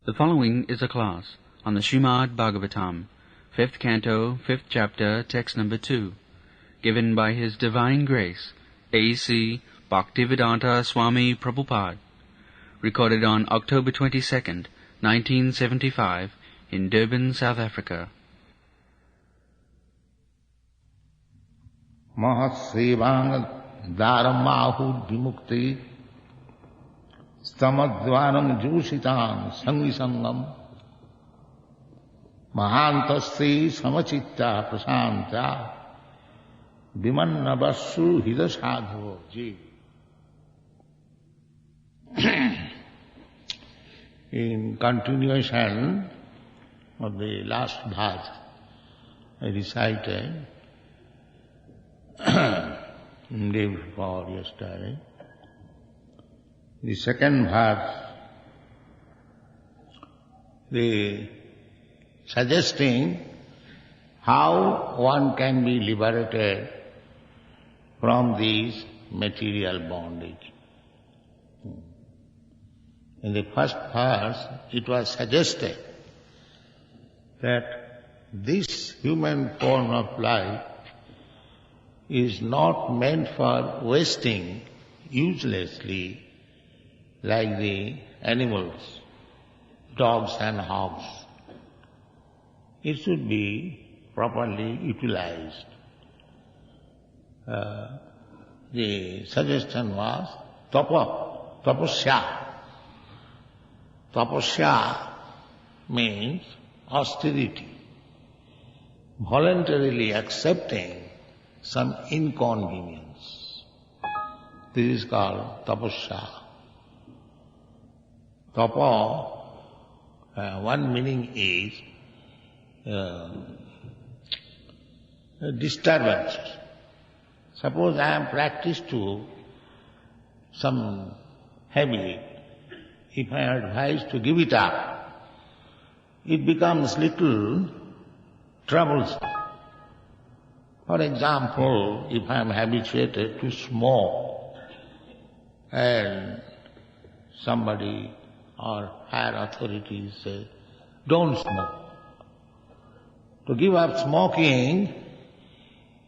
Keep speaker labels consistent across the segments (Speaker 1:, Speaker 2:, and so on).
Speaker 1: The following is a class on the Srimad Bhagavatam, 5th Canto, 5th Chapter, Text number 2, given by His Divine Grace, A.C. Bhaktivedanta Swami Prabhupada, recorded on October 22nd, 1975, in Durban, South Africa.
Speaker 2: Mahasevang dharamahud vimukti stamadvaram jushitam sangisangam mahantasthi samachitta prasanta vimannavassu hidasadho ji. In continuation of the last verse I recited day before yesterday, the second verse, suggesting how one can be liberated from this material bondage. In the first verse, it was suggested that this human form of life is not meant for wasting uselessly like the animals, dogs and hogs. It should be properly utilized. The suggestion was tapasya. Tapasya means austerity, voluntarily accepting some inconvenience. This is called tapasya. Tapa, one meaning is disturbance. Suppose I am practiced to some habit, if I am advised to give it up, it becomes little troublesome. For example, if I am habituated to smoke and somebody or higher authorities say, don't smoke. To give up smoking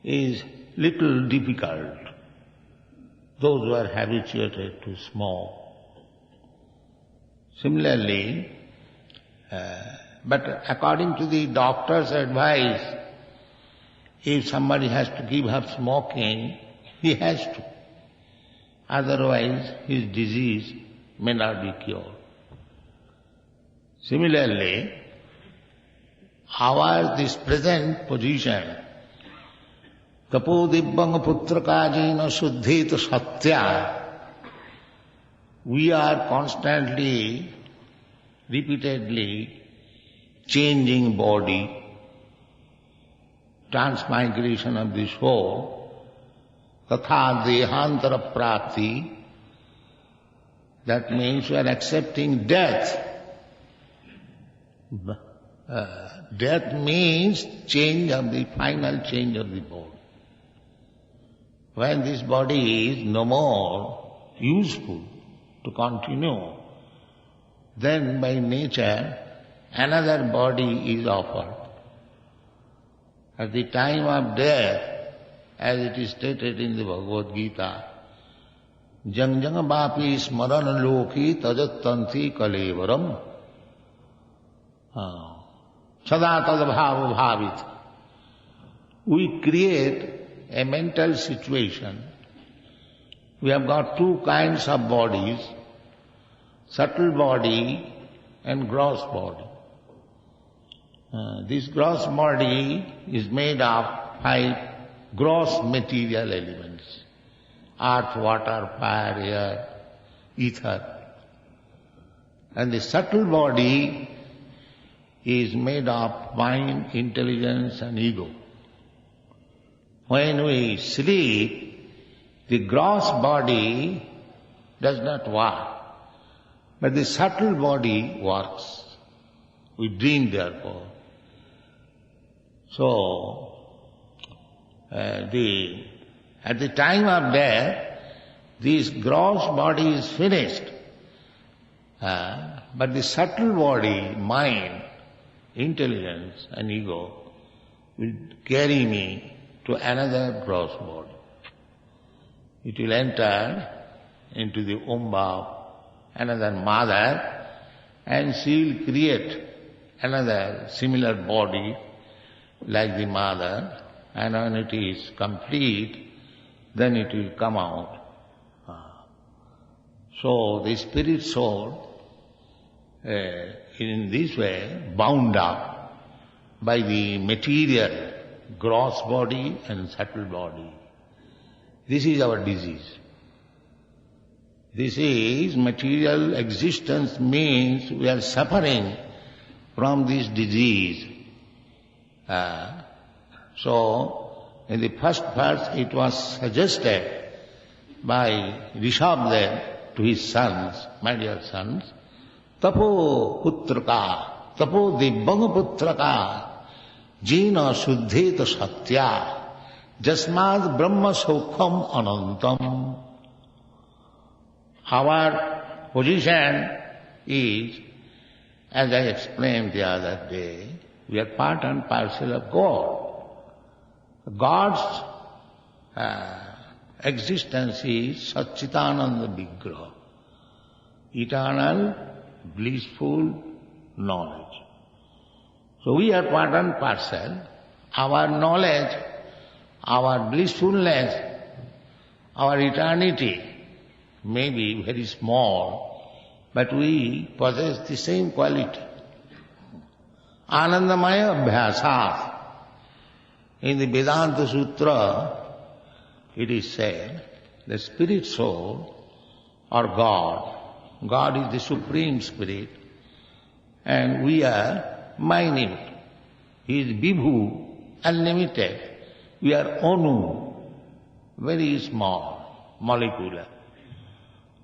Speaker 2: is little difficult, those who are habituated to smoke. Similarly, but according to the doctor's advice, if somebody has to give up smoking, he has to. Otherwise, his disease may not be cured. Similarly, this present position, tapo dibbang putrakajina suddhita satya, we are constantly, repeatedly changing body, transmigration of the soul, tatha dehantara prapti, that means we are accepting death. Death means final change of the body. When this body is no more useful to continue, then by nature another body is offered. At the time of death, as it is stated in the Bhagavad Gita, jang jang vapi smaran loki tajattanti kalevaram sada tadabhava bhavit. We create a mental situation. We have got two kinds of bodies, subtle body and gross body. This gross body is made of 5 gross material elements: earth, water, fire, air, ether. And the subtle body is made of mind, intelligence and ego. When we sleep, the gross body does not work, but the subtle body works. We dream therefore. So, at the time of death, this gross body is finished But the subtle body, mind, intelligence and ego will carry me to another gross body. It will enter into the womb of another mother and she will create another similar body like the mother, and when it is complete, then it will come out. So the spirit soul in this way bound up by the material gross body and subtle body. This is our disease. This is material existence means we are suffering from this disease. So in the first verse it was suggested by Rishabdev to his sons, my dear sons, Tapo putraka, tapo dibbang putraka, jina suddheta satya, jasmad brahma sokham anantam. Our position is, as I explained the other day, we are part and parcel of God. God's existence is Satchitananda Vigraha, eternal, blissful knowledge. So we are part and parcel. Our knowledge, our blissfulness, our eternity may be very small, but we possess the same quality. Anandamaya Abhyasat. In the Vedanta Sutra, it is said, the spirit soul or God, God is the Supreme Spirit, and we are minute. He is Vibhu, unlimited. We are Anu, very small, molecular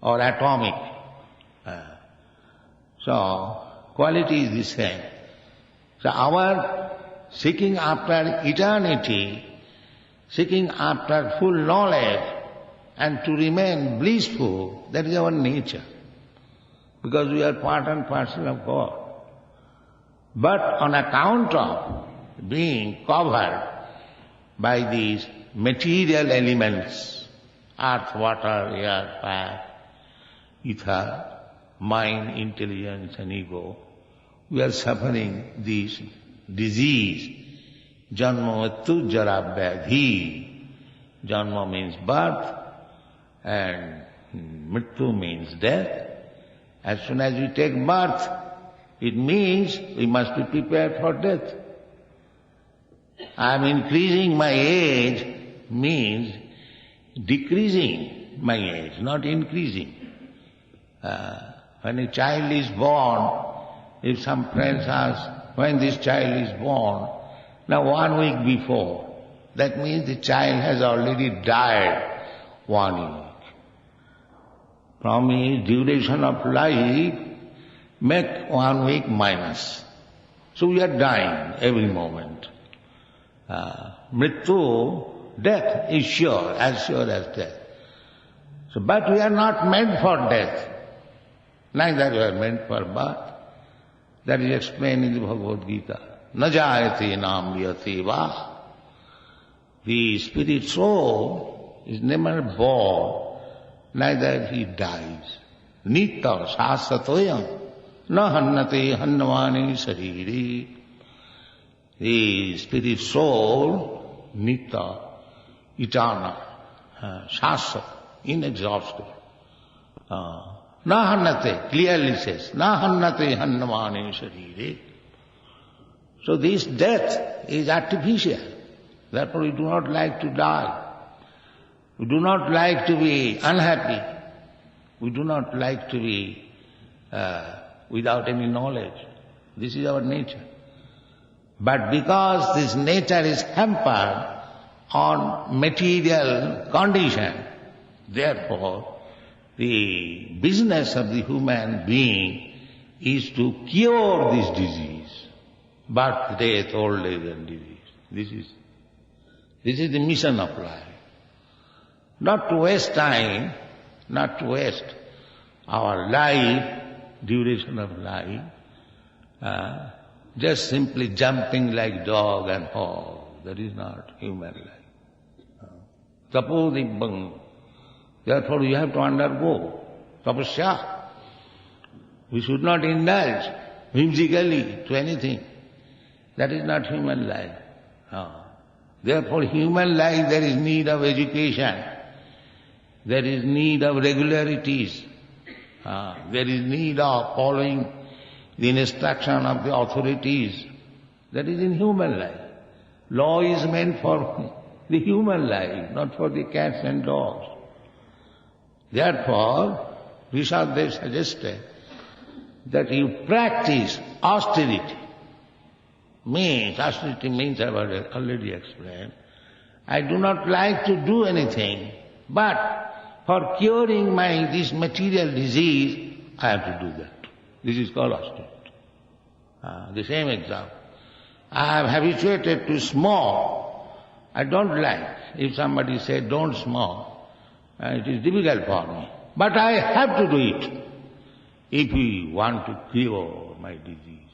Speaker 2: or atomic. So, quality is the same. So our seeking after eternity, seeking after full knowledge and to remain blissful, that is our nature. Because we are part and parcel of God. But on account of being covered by these material elements, earth, water, air, fire, ether, mind, intelligence and ego, we are suffering this disease. Janma mrityu jara vyadhi. Janma means birth and mrityu means death. As soon as we take birth, it means we must be prepared for death. I am increasing my age means decreasing my age, not increasing. When a child is born, if some friends ask, when this child is born, now 1 week before, that means the child has already died 1 week. From his duration of life, make 1 week minus. So we are dying every moment. Mrityu, death is sure as death. So, but we are not meant for death. Neither we are meant for birth. That is explained in the Bhagavad Gita. Na jayate nam liyate va. The spirit soul is never born, neither he dies. Nitya sasatoyam na hannate hannavani sariri. The spirit soul, nitya, eternal, shasat, inexhaustible. Na hannate, clearly says, na hannate hannavani sariri. So this death is artificial. Therefore we do not like to die. We do not like to be unhappy. We do not like to be without any knowledge. This is our nature. But because this nature is hampered on material condition, therefore the business of the human being is to cure this disease. Birth, death, old age and disease. This is the mission of life. Not to waste time, not to waste our life duration of life, just simply jumping like dog and hog. That is not human life. Tapodibbang. Therefore you have to undergo tapasya. We should not indulge whimsically to anything. That is not human life. Therefore human life there is need of education. There is need of regularities. There is need of following the instruction of the authorities. That is in human life. Law is meant for the human life, not for the cats and dogs. Therefore, Rishabdev suggested that you practice austerity. Austerity means, I have already explained, I do not like to do anything, but for curing this material disease, I have to do that. This is called austerity. The same example. I am habituated to smoke. I don't like. If somebody says, don't smoke, it is difficult for me. But I have to do it if we want to cure my disease.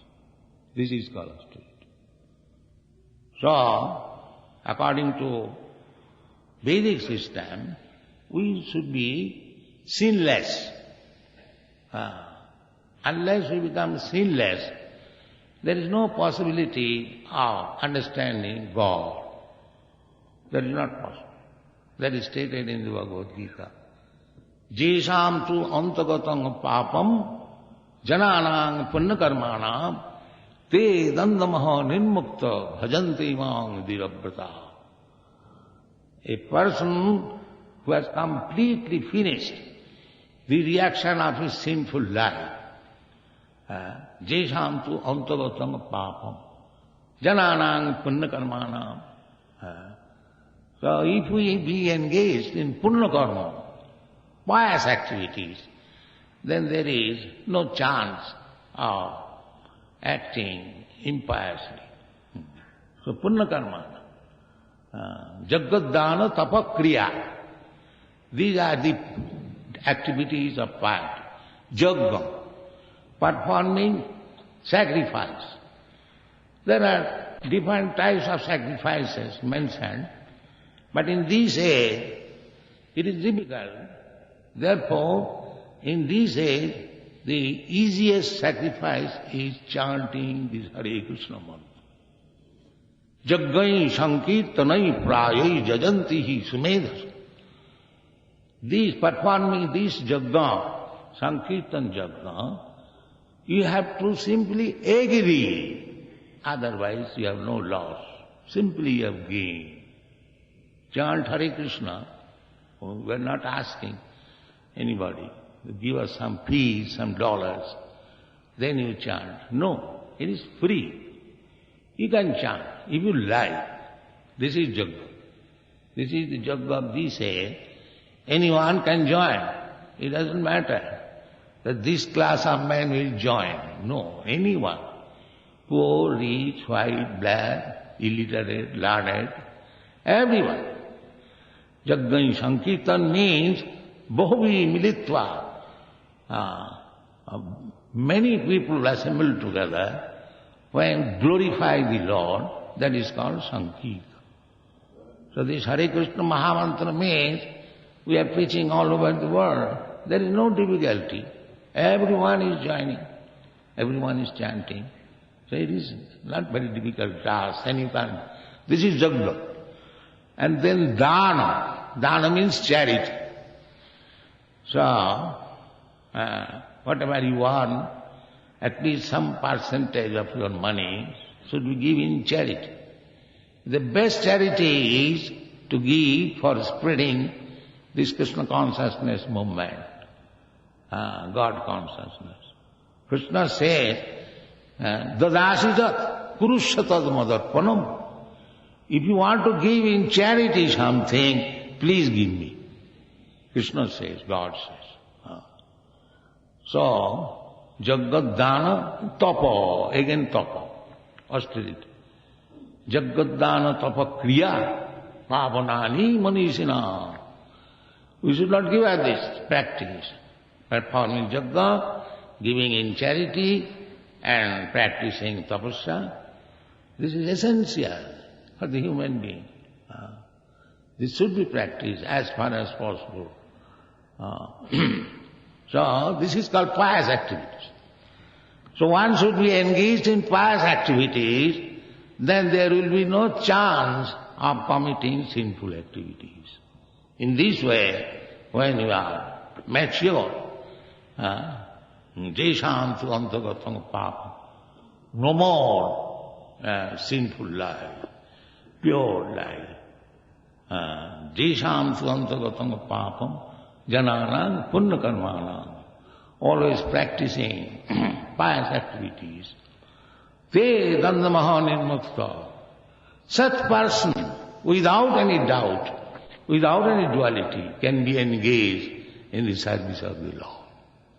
Speaker 2: This is called austerity. So, according to Vedic system, we should be sinless. Unless we become sinless, there is no possibility of understanding God. That is not possible. That is stated in the Bhagavad Gita. Jesham tu antagatam papam jananang punnakarmanam te dandamaha nirmukta bhajanti mang dirabrata. A person who has completely finished the reaction of his sinful life, Jesham tu antagatam papam jananang punnakarmanam. So if we be engaged in punya karma, pious activities, then there is no chance of acting impiously. So punya karma, jagadana tapakriya, these are the activities of piety. Jagga, performing sacrifice. There are different types of sacrifices mentioned, but in this age, it is difficult. Therefore, in this age, the easiest sacrifice is chanting this Hare Krishna mantra. Jaggai sankirtanai prayai jajantihi sumedhas. This, performing this jagga, sankirtan jagga, you have to simply agree. Otherwise you have no loss. Simply you have gain. Chant Hare Krishna. We are not asking anybody to give us some fees, some dollars. Then you chant. No, it is free. You can chant if you like. This is Jagga. This is the Jagga of this age. Anyone can join. It doesn't matter that this class of men will join. No, anyone. Poor, rich, white, black, illiterate, learned, everyone. Jaggai Sankirtan means Bahuvi Militva. Many people assembled together when glorify the Lord, that is called Sankirtan. So this Hare Krishna Mahamantra means we are preaching all over the world. There is no difficulty. Everyone is joining. Everyone is chanting. So it is not very difficult task, anytime. This is Jagga. And then Dana. Dana means charity. So, whatever you earn, at least some percentage of your money should be given in charity. The best charity is to give for spreading this Krishna consciousness movement, God consciousness. Krishna says, Dadasijat Kurushatad Madarpanam. If you want to give in charity something, please give me. Krishna says, God says. So, Jagadana Tapa, again Tapa, austerity. Jagadana Tapa Kriya, Pavanani Manishina. We should not give at this practice. Performing Jagga, giving in charity and practicing tapasya. This is essential for the human being. This should be practiced as far as possible. So this is called pious activities. So one should be engaged in pious activities, then there will be no chance of committing sinful activities. In this way, when you are mature, jesham tu antagatam papa, no more sinful life, pure life. Jesham tu antagatam papam, jananam punna karmanam. Always practicing pious activities. Te dandamaha nirmukta. Such person, without any doubt, without any duality, can be engaged in the service of the Lord.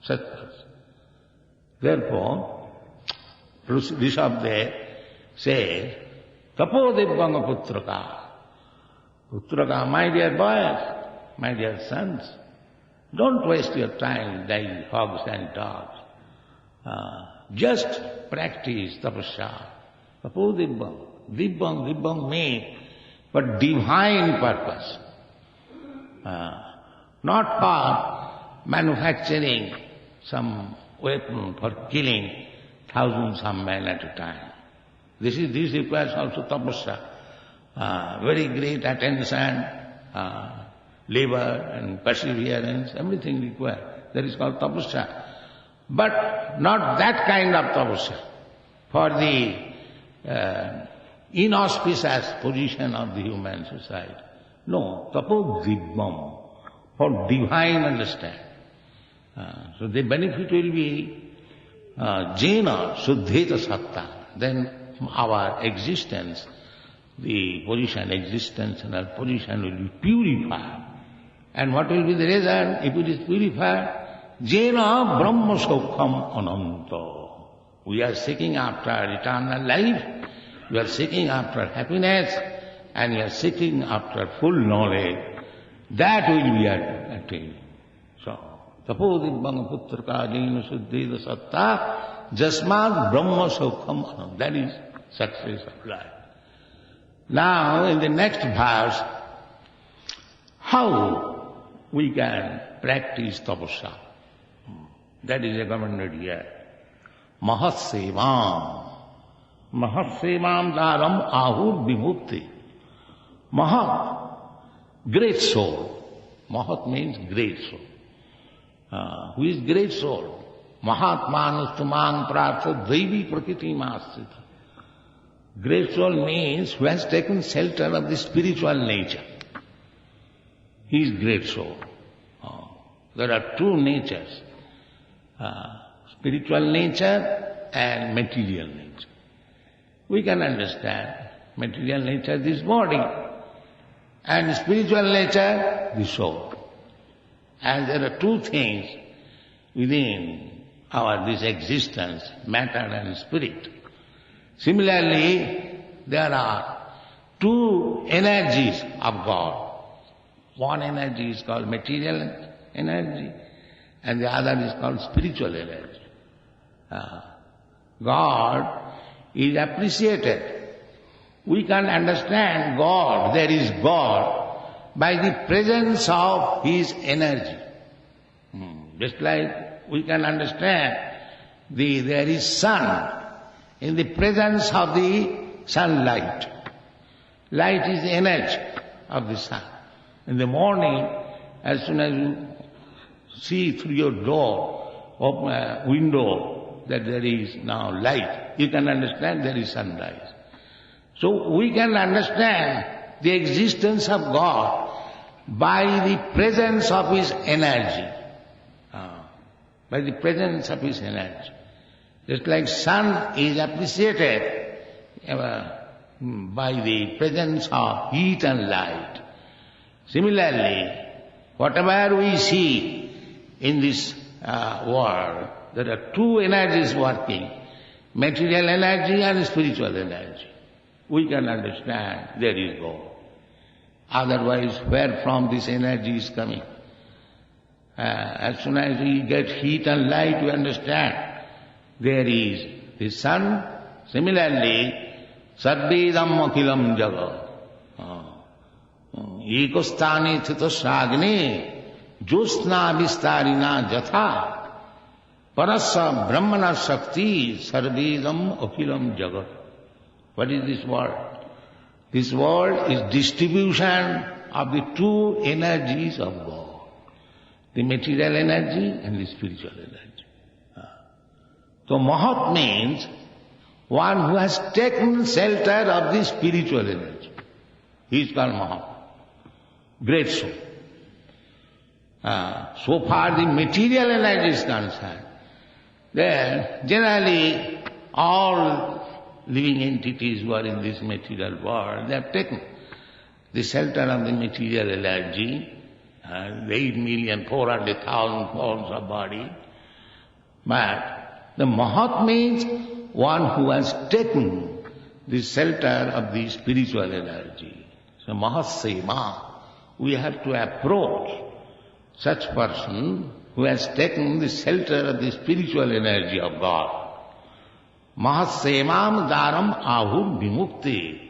Speaker 2: Such person. Therefore, Rishabdev says, Tapo Divyanga Putraka. Putraka, my dear boys, my dear sons, don't waste your time like hogs and dogs. Just practice tapasya. Tapo Divyanga. Divyang means for divine purpose. Not for manufacturing some weapon for killing thousands of men at a time. This requires also tapasya. Very great attention, labor and perseverance, everything required. That is called tapasya. But not that kind of tapasya. For the inauspicious position of the human society. No, tapo divyam, for divine understanding. So the benefit will be jena suddheta satta. Then our existence, the position, existential position will be purified. And what will be the result? If it is purified, jena brahma saukham ananta. We are seeking after eternal life, we are seeking after happiness, and we are seeking after full knowledge. That will be attained. So, tapo divyanga putraka jena suddheta satta jasmad brahma saukham ananta. That is success of life. Now, in the next verse, how we can practice tapasya? That is recommended here. Mahat sevam. Mahat sevam dharam ahur vimukti. Mahat, great soul. Mahat means great soul. Who is great soul? Mahatmanustumang prartha daivi prakriti masthita. Great soul means who has taken shelter of the spiritual nature. He is great soul. There are two natures, spiritual nature and material nature. We can understand material nature, this body, and spiritual nature, the soul. And there are two things within this existence, matter and spirit. Similarly, there are two energies of God. One energy is called material energy, and the other is called spiritual energy. God is appreciated. We can understand God, there is God, by the presence of His energy. Just like we can understand there is sun in the presence of the sunlight. Light is the energy of the sun. In the morning, as soon as you see through your door, open a window, that there is now light, you can understand there is sunrise. So we can understand the existence of God by the presence of His energy. By the presence of His energy. Just like sun is appreciated by the presence of heat and light. Similarly, whatever we see in this world, there are two energies working, material energy and spiritual energy. We can understand there is God. Otherwise, where from this energy is coming? As soon as we get heat and light, we understand there is the sun. Similarly, sarvedam akhilam jagat. Ekostane thitasagne josna vistarina jatha parasya brahmana shakti sarvedam akhilam jagat. What is this world? This world is distribution of the two energies of God, the material energy and the spiritual energy. So Mahat means one who has taken shelter of the spiritual energy. He is called Mahat, great soul. So far the material energy is concerned, then generally all living entities who are in this material world, they have taken the shelter of the material energy, 8,400,000 forms of body. But the Mahat means one who has taken the shelter of the spiritual energy. So Mahasema, we have to approach such person who has taken the shelter of the spiritual energy of God. Mahasemam daram ahur vimukti.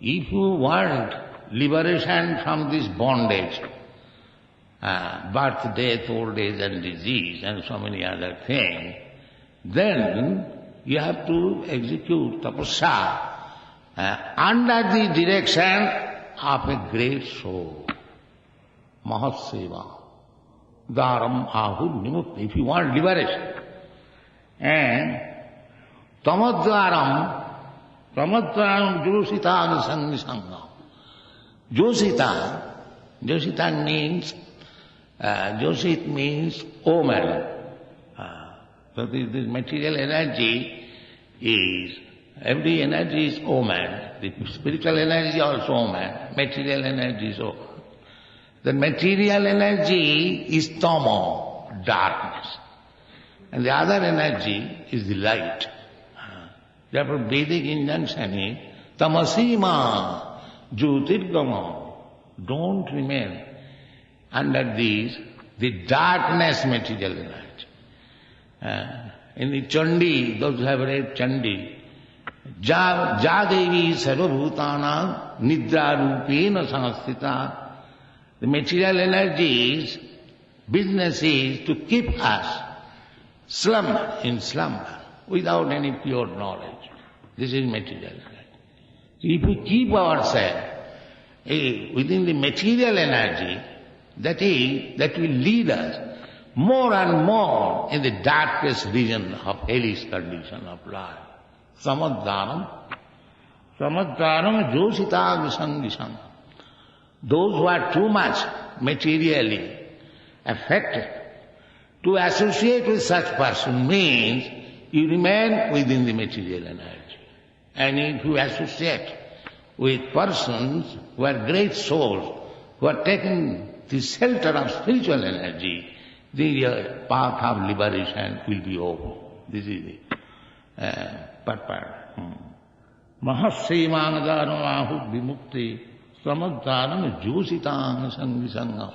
Speaker 2: If you want liberation from this bondage, birth, death, old age and disease and so many other things, then you have to execute tapasya under the direction of a great soul. Mahaseva. Daram ahur vimukti. If you want liberation. And tamadvaram josita anusangisanga. Josita means, Josit means omen. So this material energy is, every energy is omen. The spiritual energy is also omen. Material energy is omen. The material energy is tamo, darkness. And the other energy is the light. Therefore Vedic injunction is tamasima jyotirgama. Don't remain under the darkness material energy. In the Chandi, those who have read Chandi, Jadevi sarvabhutana nidra rupena samastita. The material energies, business is to keep us in slumber, without any pure knowledge. This is material energy. If we keep ourselves within the material energy, that will lead us more and more in the darkest region of hellish condition of life. Samadhanam josita visangisam. Those who are too much materially affected, to associate with such person means you remain within the material energy. And if you associate with persons who are great souls, who are taking the shelter of spiritual energy, the path of liberation will be open. This is the purport. Mahassemanadaranahut vimukti samadhanam jositang sangisangam.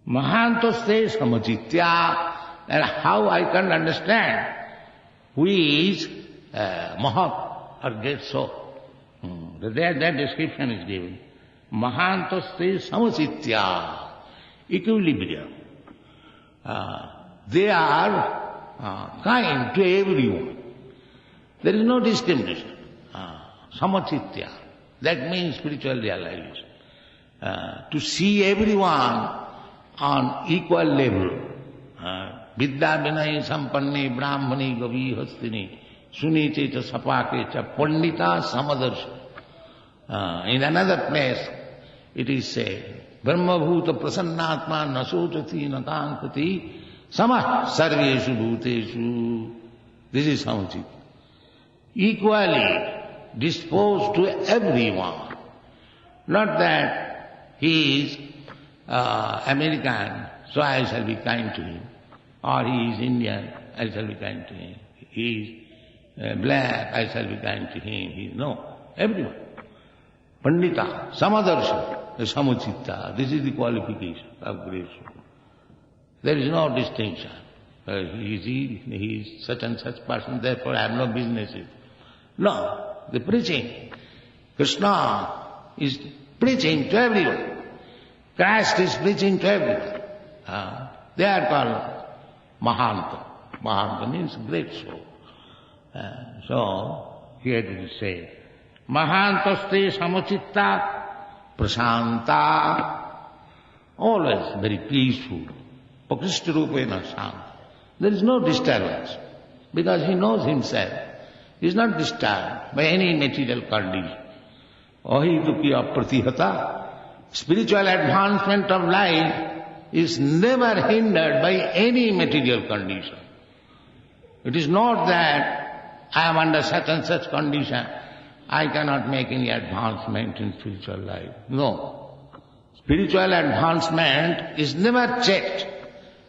Speaker 2: Mahantaste samajitya. And how I can understand who is Mahat or great soul. That description is given. Mahantaste samajitya. Equilibrium. They are kind to everyone. There is no discrimination. Samachitya. That means spiritual realization. To see everyone on equal level. Vidya vinay sampanne brahmani gavi hastini sunite cha sapake cha pandita samadarshi. In another place it is said, Brahma bhuta prasannatma nasotati nakankati samah sarveshu bhuteshu. This is samachit. Equally disposed to everyone. Not that he is American, so I shall be kind to him. Or he is Indian, I shall be kind to him. He is black, I shall be kind to him. No, everyone. Pandita, Samadarshi, Samuchitta. This is the qualification of great soul. There is no distinction. He is such and such person, therefore I have no business with. No, the preaching. Krishna is preaching to everyone. Christ is preaching to everyone. They are called Mahanta. Mahanta means great soul. So, here it is said, Mahantaste Samuchitta Prasanta. Always very peaceful. Pakrishta Rupena Shanta. There is no disturbance, because he knows himself. He is not disturbed by any material condition. Ahitukiya pratihata. Spiritual advancement of life is never hindered by any material condition. It is not that I am under such and such condition, I cannot make any advancement in spiritual life. No. Spiritual advancement is never checked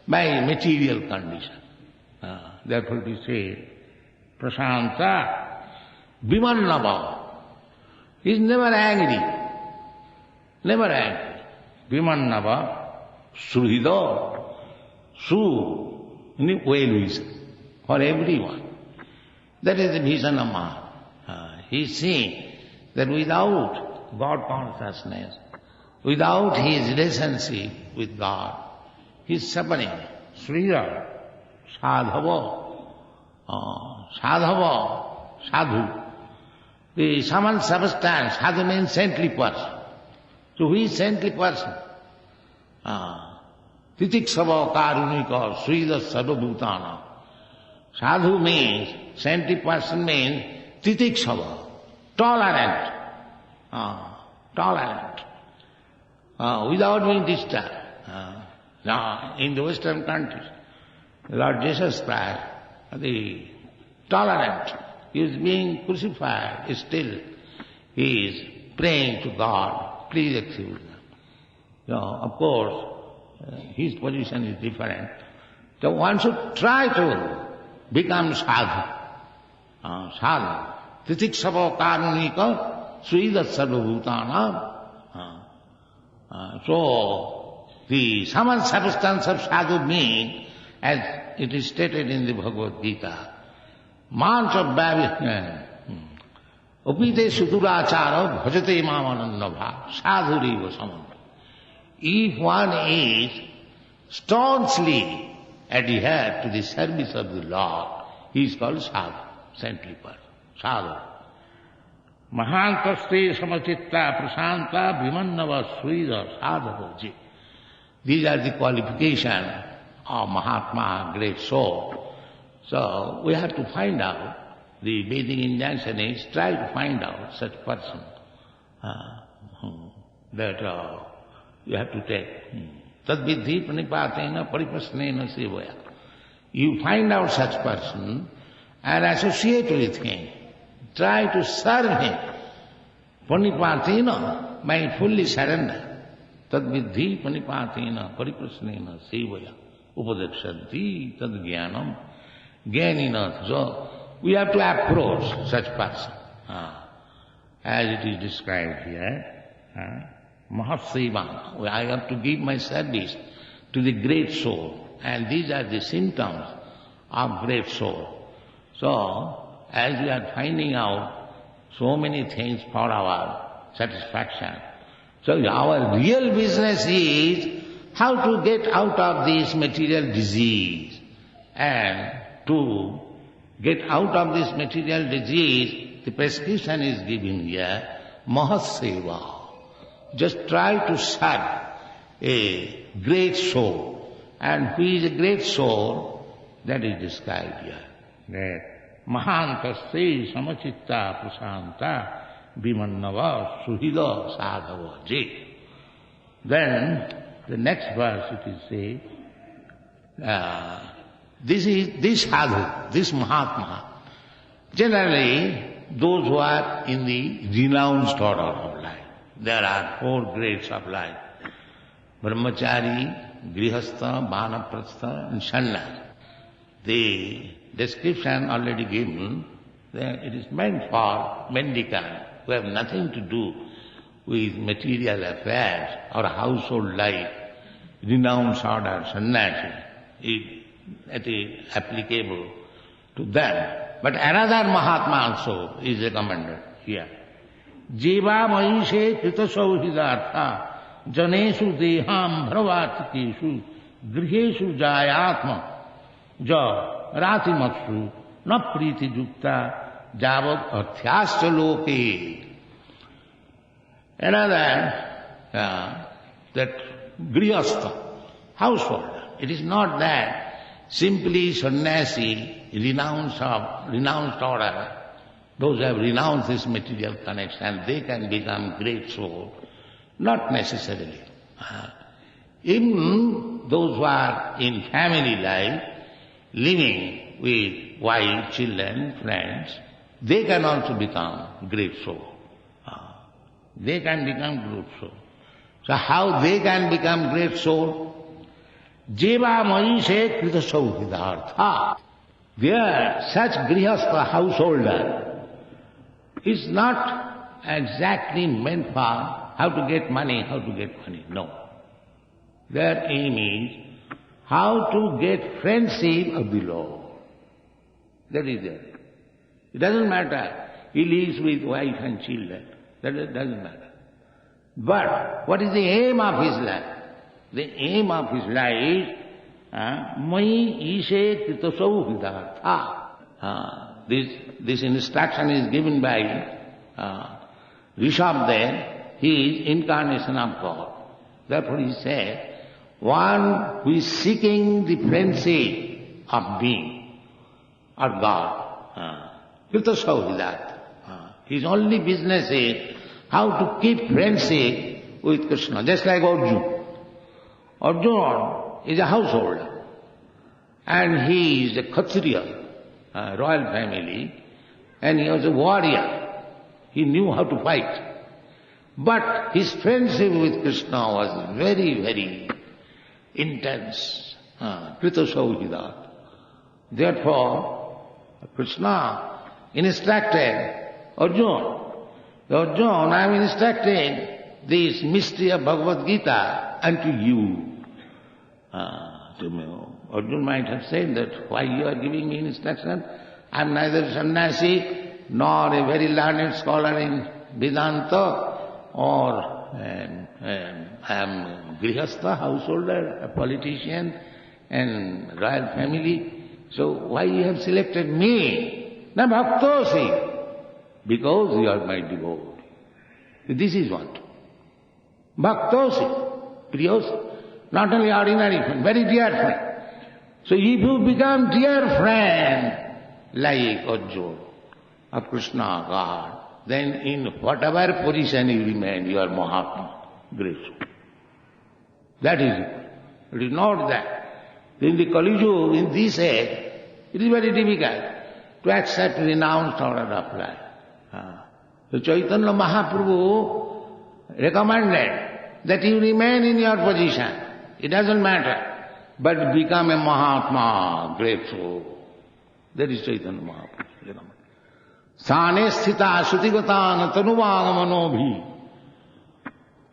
Speaker 2: by material condition. Therefore it is said, Prashanta Vimannava. He is never angry. Never angry. Vimannava Suhrido. Su, well-wisher for everyone. That is the vision of Maha. He is seeing that without God consciousness, without his relationship with God, he is suffering. Srila, Sadhava, Sadhu. The summon substance, Sadhu means saintly person. So who is saintly person? Titiksava Karunika Srila Sarvabhutana. Sadhu means, saintly person means Titiksava, tolerant. Tolerant. Without being disturbed. Now, in the Western countries, Lord Jesus Christ, the tolerant, he is being crucified, still he is praying to God, please excuse him. Of course, his position is different. So one should try to become sadhu. Sadhu. Titiksava karunika srila sarvabhutana. So, the summon substance of sadhu means, as it is stated in the Bhagavad Gita, mancha bhavya upite sudurachara bhajate mamanannabha sadhuriva samanta. If one is staunchly adhered to the service of the Lord, he is called sadhu, saintly person, sadhu. Mahantaste samachitta prasanta vimannava srida sadhavaji. These are the qualifications of Mahatma, great soul. So we have to find out, the Vedic injunction is try to find out such person that you have to take. Tadvidhi pranipatena paripasnena sevaya. You find out such person and associate with him. Try to serve him. Pranipatena, by fully surrender. Tadvidhi pranipatena paripasnena sevaya. Upadekshanti tad jnanam. Jnanina. So we have to approach such person. As it is described here. Mahaseva. I have to give my service to the great soul. And these are the symptoms of great soul. So, as we are finding out so many things for our satisfaction, so our real business is how to get out of this material disease. And to get out of this material disease, the prescription is given here, Mahaseva. Just try to serve a great soul. And who is a great soul? That is described here. That Mahantaste samachitta prasanta vimannava suhida sadhava je. Then the next verse it is said, this sadhu, this Mahatma, generally those who are in the renounced order of life. There are 4 grades of life. Brahmachari, Grihastha, Vanaprastha and Sannyas. The description already given, it is meant for mendicants who have nothing to do with material affairs or household life, renounced order, sannyasi, it is applicable to them. But another Mahatma also is recommended here. Jeva maishe krita sauhidartha janeshu deham bhravatiteshu griheshu jayatma ja ratimatsu na priti jukta javad arthyascha loke. Another, that grihastha, householder. It is not that simply sannyasi, renounced order, those who have renounced this material connection, they can become great soul. Not necessarily. Even those who are in family life, living with wife, children, friends, they can also become great soul. They can become great soul. So how they can become great soul? Jeva maishe krita sauhidartha. There, such grihastha householder is not exactly meant for how to get money, No. Their aim is how to get friendship of the Lord. That is their aim. It doesn't matter. He lives with wife and children. That doesn't matter. But what is the aim of his life? The aim of his life is Mai ishe kritasau hidartha. This instruction is given by Rishabh there. He is incarnation of God. Therefore he said, one who is seeking the friendship of being or God, kritasau hidartha. His only business is how to keep friendship with Krishna, just like Arjuna. Arjuna is a householder, and he is a Kshatriya, royal family, and he was a warrior. He knew how to fight. But his friendship with Krishna was very, very intense. Krita Sauhida. Therefore, Krishna instructed Arjuna, Arjuna, I am instructing this mystery of Bhagavad Gita unto you. Arjuna might have said that, why you are giving me instruction? I am neither sannyasi nor a very learned scholar in Vedanta, or I am grihastha, householder, a politician and royal family. So why you have selected me? Na bhaktosi. Because you are my devotee. This is what. Bhaktosi, priyosi. Not only ordinary friend, very dear friend. So if you become dear friend, like Arjuna, of Krishna, God, then in whatever position you remain, you are Mahatma, great soul. That is it. It is not that. In the Kali Yuga, in this age, it is very difficult to accept renounced order of life. So Chaitanya Mahaprabhu recommended that you remain in your position. It doesn't matter, but become a Mahatma, great soul. That is Chaitanya Mahaprabhu. Sane sthita sutigata tanuvagamano bhi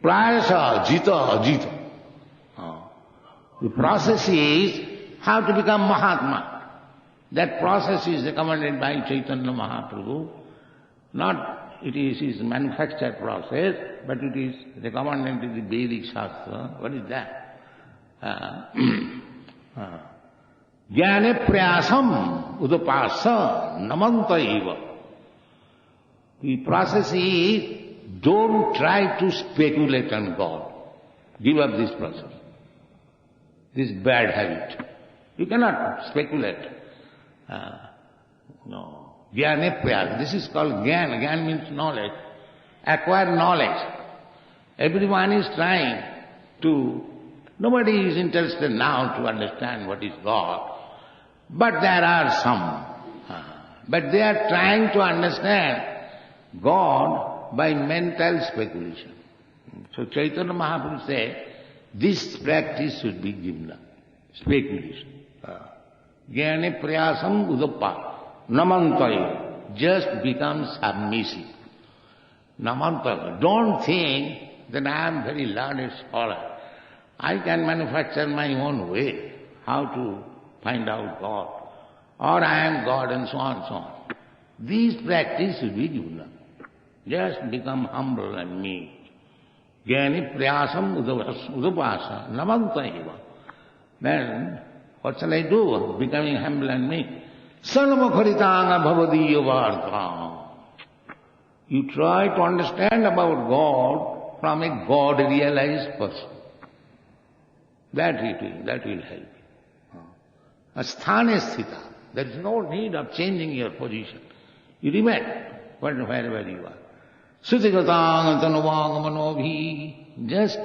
Speaker 2: prayasa jita. The process is how to become Mahatma. That process is recommended by Chaitanya Mahaprabhu. Not it is his manufactured process, but it is recommended in the Vedic Shastra. What is that? Jnane prayasam udapasa namanta eva. The process is, don't try to speculate on God. Give up this process. This bad habit. You cannot speculate. No. Jnane prayasam. This is called jnana. Jnana means knowledge. Acquire knowledge. Everyone is trying to. Nobody is interested now to understand what is God. But there are some. But they are trying to understand God by mental speculation. So Chaitanya Mahaprabhu said, this practice should be given up. Speculation. Jnane prayasam udappa. Namantai. Just become submissive. Namantaka. Don't think that I am very learned scholar. I can manufacture my own way how to find out God. Or I am God and so on and so on. These practice will be given up. Just become humble and meek. Jnani prayasam udapasa namantaiva. Then, what shall I do? Becoming humble and meek. Sarvakharitanga bhavadiya varta. You try to understand about God from a God-realized person. That will help you. Asthane sthita. There is no need of changing your position. You remain wherever you are. Sutigatang tanuvāgamanovi. Just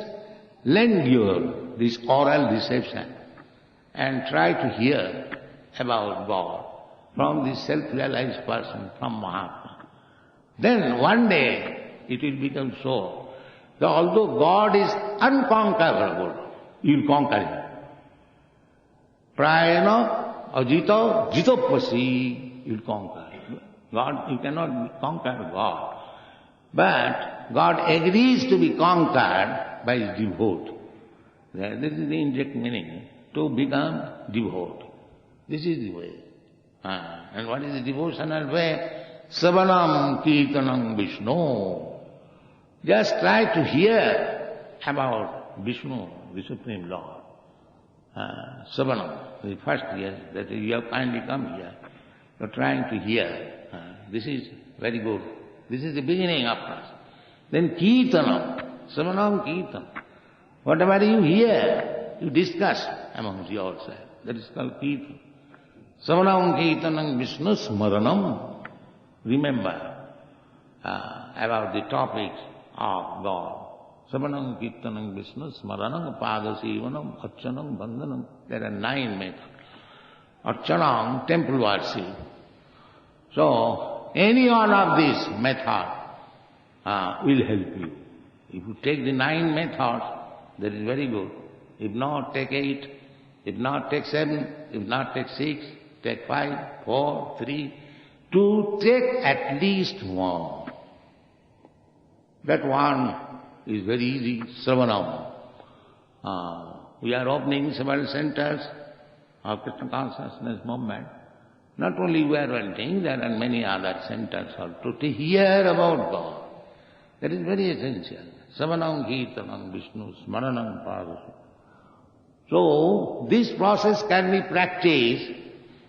Speaker 2: lend this oral reception and try to hear about God from this self-realized person, from Mahatma. Then one day it will become so that although God is unconquerable, you will conquer him. Prayana ajita jitopasi, you will conquer. God, you cannot conquer God. But God agrees to be conquered by his devote. This is the indirect meaning, to become devote. This is the way. And what is the devotional way? Savanam Kirtanam Vishnu. Just try to hear about Vishnu, the Supreme Lord. Savanam, the first year that you have kindly come here. You are trying to hear. This is very good. This is the beginning of us. Then Kirtanam, Savanam Kirtanam. Whatever you hear, you discuss amongst yourself. That is called Kirtan. Savanam Kirtanam Vishnu Smaranam. Remember about the topics of God. Savanam Kirtanam Vishnu Smaranam Padasevanam Archanam Bandhanam. There are 9 methods. Archanam, temple worship. So, any one of these methods will help you. If you take the 9 methods, that is very good. If not, take 8. If not, take 7. If not, take 6. Take 5, 4, 3, 2. Take at least one. That one is very easy, Sravanam. We are opening several centers of Krishna consciousness movement. Not only we are renting, there are many other centers also to hear about God. That is very essential. Savanam Kirtanam Vishnu Smaranam Padasu. So, this process can be practiced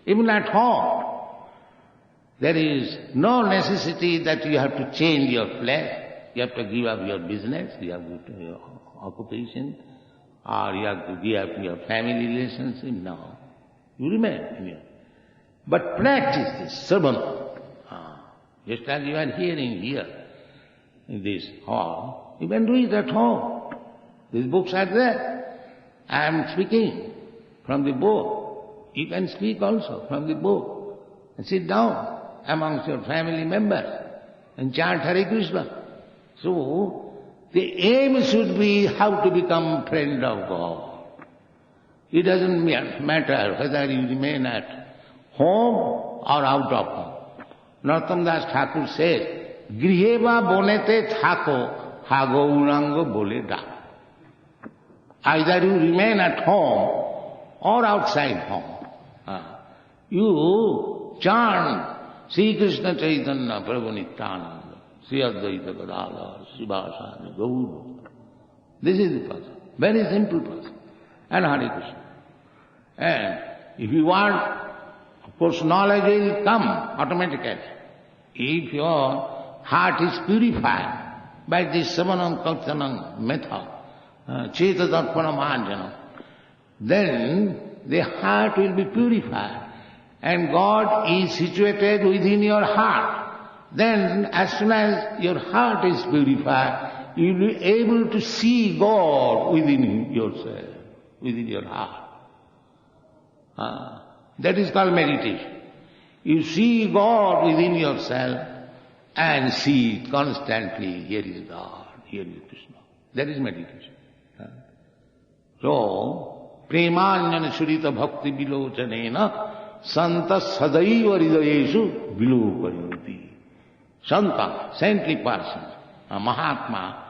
Speaker 2: even at home. There is no necessity that you have to change your place. You have to give up your business, you have to give up your occupation, or you have to give up your family relationship. No. You remain in here. But practice this, Sarvana. Just as you are hearing here in this hall, you can do it at home. These books are there. I am speaking from the book. You can speak also from the book. And sit down amongst your family members and chant Hare Krishna. So, the aim should be how to become friend of God. It doesn't matter whether you remain at home or out of home. Narottam Das Thakur says, Griheva bonete thako, hago urango bole da. Either you remain at home or outside home. You chant Sri Krishna Chaitanya Prabhu Nityananda, Sri Advaita Gadadhar, Srivasadi, Gaur. This is the person. Very simple person. And Hare Krishna. And if you want, of course, knowledge will come automatically. If your heart is purified by this Savanam Kaltanam method, Cheta Darpana Manjana, then the heart will be purified. And God is situated within your heart. Then as soon as your heart is purified, you will be able to see God within yourself, within your heart. That is called meditation. You see God within yourself and see constantly, here is God, here is Krishna. That is meditation. So, premanjana surita bhakti vilochanena santa sadaiva hridayeshu vilopayanti. Santa, saintly person, Mahatma,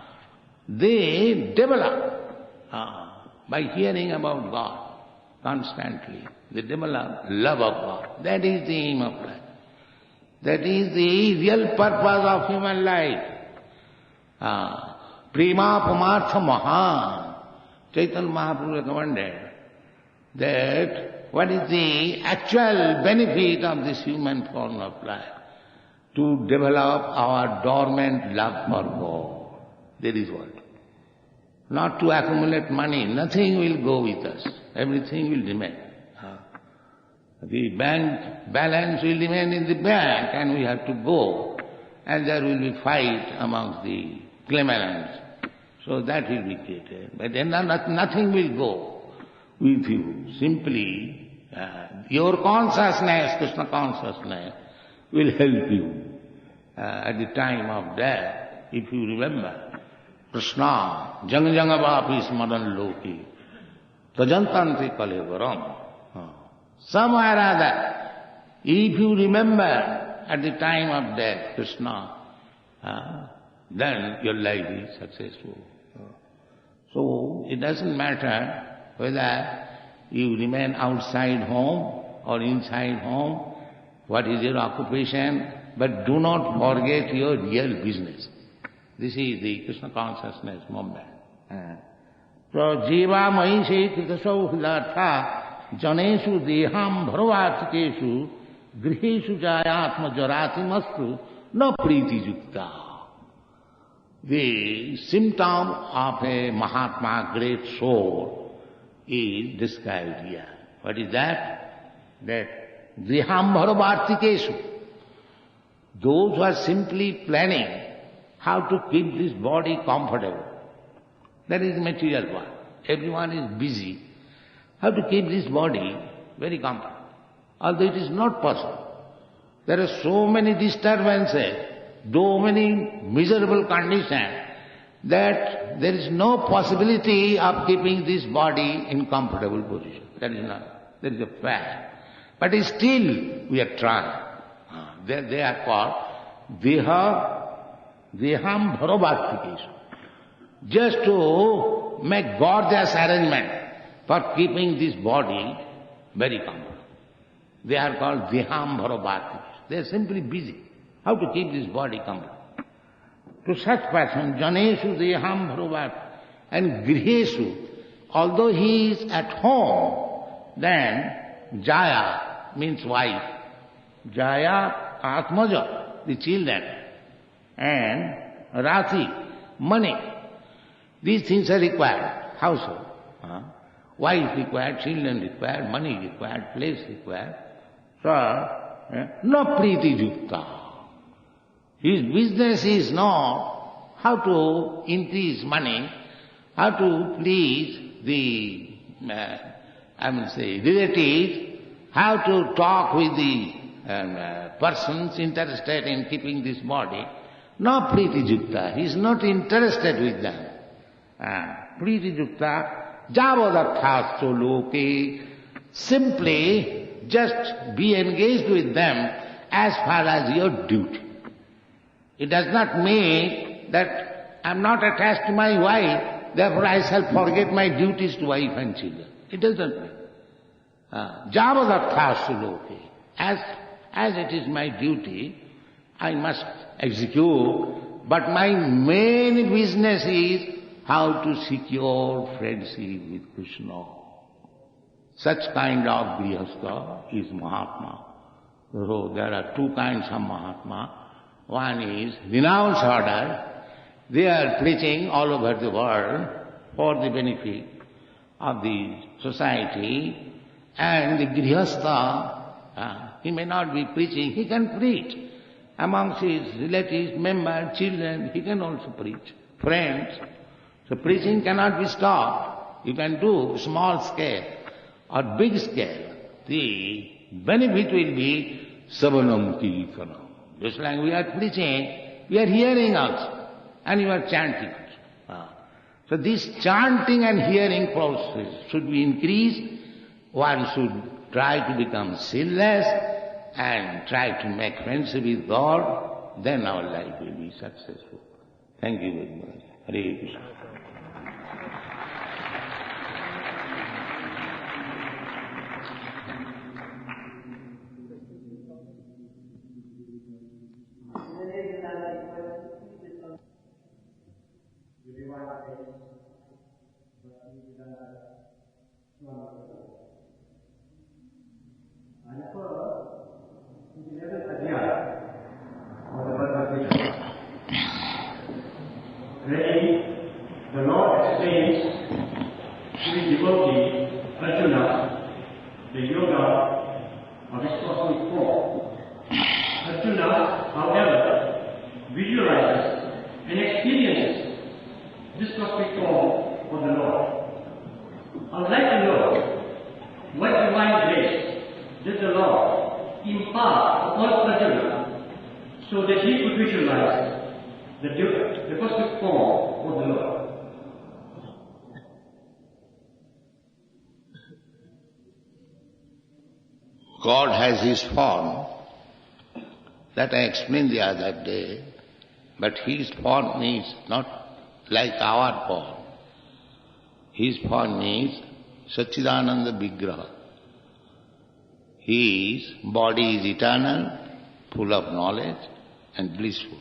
Speaker 2: they develop by hearing about God constantly. They develop love of God. That is the aim of life. That is the real purpose of human life. Prema Pamartha Mahan. Chaitanya Mahaprabhu recommended that what is the actual benefit of this human form of life? To develop our dormant love for God. That is what. Not to accumulate money. Nothing will go with us. Everything will remain. The bank balance will remain in the bank and we have to go. And there will be fight amongst the claimants. So that will be created. But then nothing will go with you. Simply your consciousness, Krishna consciousness, will help you at the time of death. If you remember, Krishna, jang jangavapi smaran loki, tajantanti kalevaram. Somewhere or other, if you remember at the time of death Krishna, then your life is successful. So it doesn't matter whether you remain outside home or inside home, what is your occupation, but do not forget your real business. This is the Krishna consciousness movement. Jiva mahi kritasau hilatha janeshu deham bharvatikesu griheshu jayatma jarati mastu na priti yukta. The symptom of a Mahatma, great soul, is described here. What is that? That griham bharvatikesu. Those who are simply planning how to keep this body comfortable. That is material one. Everyone is busy. How to keep this body very comfortable. Although it is not possible. There are so many disturbances, so many miserable conditions, that there is no possibility of keeping this body in comfortable position. That is a fact. But still we are trying. They are called Deham Bharobhaktikeshu. Just to make gorgeous arrangement for keeping this body very comfortable. They are called Deham Bharobhaktikeshu. They are simply busy. How to keep this body comfortable. To such person, Janeshu Deham Bharobhaktikeshu and Griheshu, although he is at home, then Jaya means wife. Jaya, Atmaja, the children, and Rati, money. These things are required, household. Wife required, children required, money required, place required. So, no priti yukta. His business is not how to increase money, how to please the, relatives, how to talk with the persons interested in keeping this body. No priti yukta. He is not interested with them. Priti yukta, javadathasto loke. Simply just be engaged with them as far as your duty. It does not mean that I am not attached to my wife, therefore I shall forget my duties to wife and children. It doesn't mean. Javadathastu loke. As it is my duty, I must execute, but my main business is how to secure friendship with Krishna. Such kind of grihastha is Mahatma. So there are two kinds of Mahatma. One is renounced order. They are preaching all over the world for the benefit of the society. And the grihastha, he may not be preaching, he can preach. Amongst his relatives, members, children, he can also preach. Friends. So preaching cannot be stopped. You can do small scale or big scale. The benefit will be savanam kirtanam. Just like we are preaching, we are hearing also. And you are chanting. So this chanting and hearing process should be increased. One should try to become sinless and try to make friendship with God. Then our life will be successful. Thank you very much. Hare Krishna.
Speaker 3: The Lord explains to the devotee Arjuna the yoga of his cosmic form. Arjuna, however, visualizes and experiences this cosmic form of the Lord. Unlike the Lord, what divine grace did the Lord impart upon Arjuna so that he could visualize the cosmic form of the Lord?
Speaker 2: God has his form, that I explained the other day, but his form is not like our form. His form is Satchidananda Vigraha. His body is eternal, full of knowledge and blissful.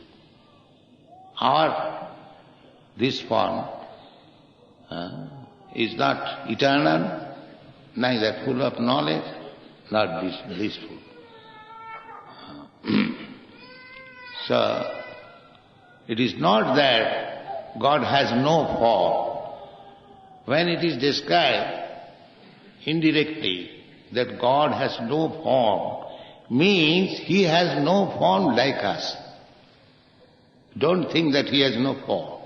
Speaker 2: This form is not eternal, neither full of knowledge, not blissful. So, it is not that God has no form. When it is described indirectly that God has no form, means He has no form like us. Don't think that He has no form.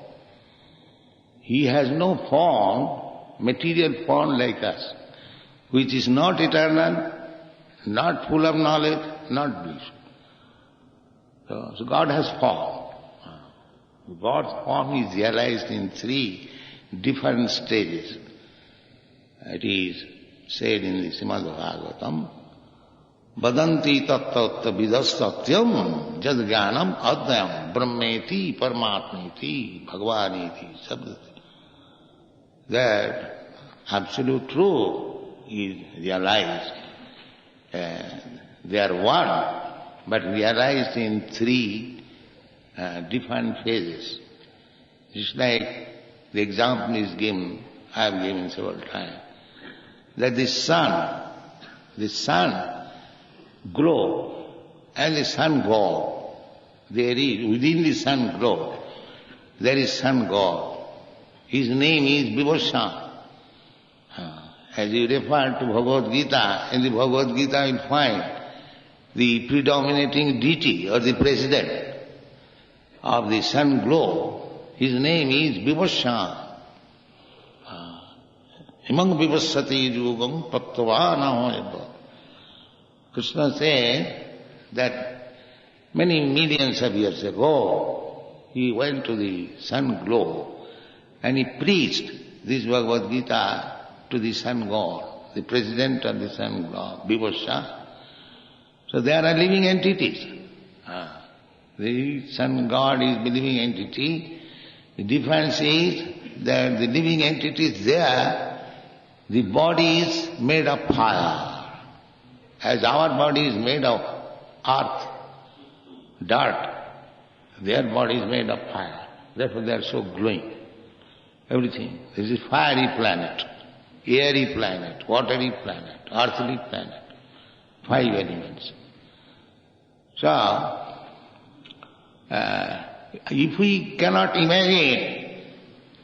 Speaker 2: He has no form, material form like us, which is not eternal, not full of knowledge, not blissful. So God has form. God's form is realized in three different stages. It is said in the Srimad Bhagavatam, Vadanti tattva vidasatyam jad jnanam adhyam brahmeti paramatmeti bhagavaneti sabdati. That absolute truth is realized. They are one, but realized in three different phases. Just like the example is given, I have given several times, that the sun glow and the sun god. There is, within the sun glow, there is sun god. His name is Vibhushan. As you refer to Bhagavad Gita, in the Bhagavad Gita you find the predominating deity or the president of the sun glow. His name is Vibhushan. Imang vibhasati yugam pattava nahoyabha. Krishna said that many millions of years ago, he went to the sun glow and he preached this Bhagavad Gita to the sun god, the president of the sun god, Vibhushan. So they are living entities. The sun god is the living entity. The difference is that the living entity is there, the body is made of fire. As our body is made of earth, dirt, their body is made of fire. Therefore they are so glowing. Everything. This is fiery planet, airy planet, watery planet, earthly planet. 5 elements. So, if we cannot imagine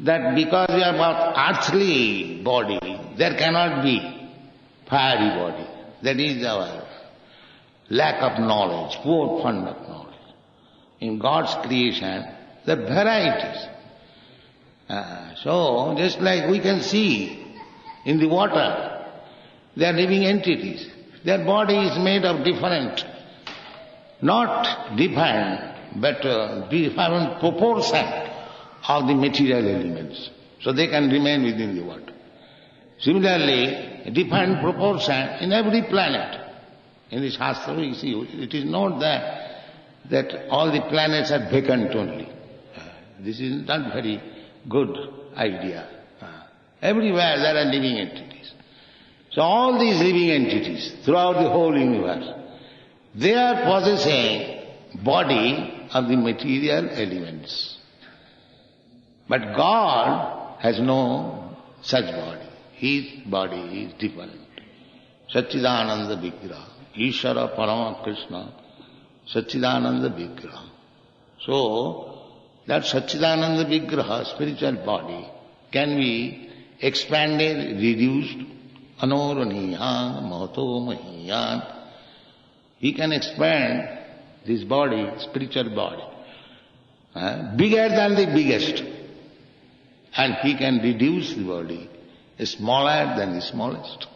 Speaker 2: that because we are about earthly body, there cannot be fiery body. That is our lack of knowledge, poor fund of knowledge. In God's creation, there are varieties. So, just like we can see in the water, they are living entities. Their body is made of different, not different, but different proportion of the material elements. So they can remain within the water. Similarly, different proportion in every planet. In the Shastra we see, it is not that all the planets are vacant only. This is not very good idea. Everywhere there are living entities. So all these living entities throughout the whole universe, they are possessing body of the material elements. But God has no such body. His body is different. Satchidananda Vigraha. Ishvara Parama Krishna. Satchidananda Vigraha. So, that Satchidananda Vigraha, spiritual body, can be expanded, reduced. Anoraniya Mahato Mahiyan. He can expand this body, spiritual body, bigger than the biggest. And he can reduce the body, smaller than the smallest.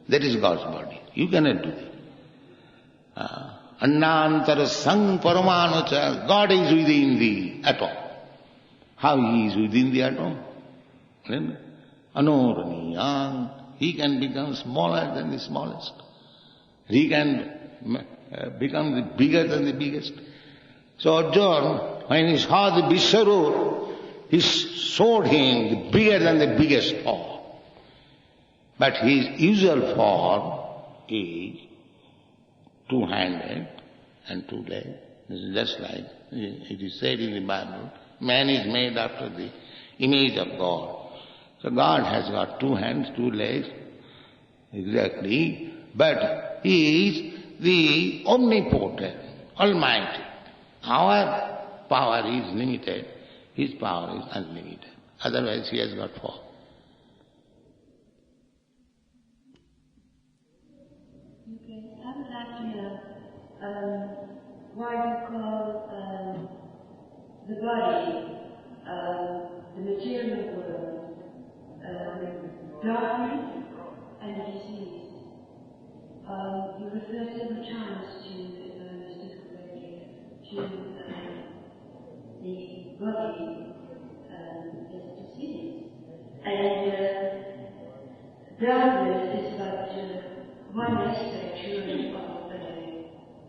Speaker 2: That is God's body. You cannot do that. Annantara sang paramanucha. God is within the atom. How he is within the atom? Anoraniya. He can become smaller than the smallest. He can become the bigger than the biggest. So Arjuna, when he saw the Vishwarup, he showed him the bigger than the biggest form. But his usual form is two-handed and two legs. This is just like it is said in the Bible, man is made after the image of God. So God has got two hands, two legs, exactly, but He is the omnipotent, almighty. Our power is limited, His power is unlimited. Otherwise He has got form.
Speaker 4: Okay, I would like to know why you call the body, the material world, darkness and disease. You refer several times to the body as disease. And darkness is but one aspect surely of a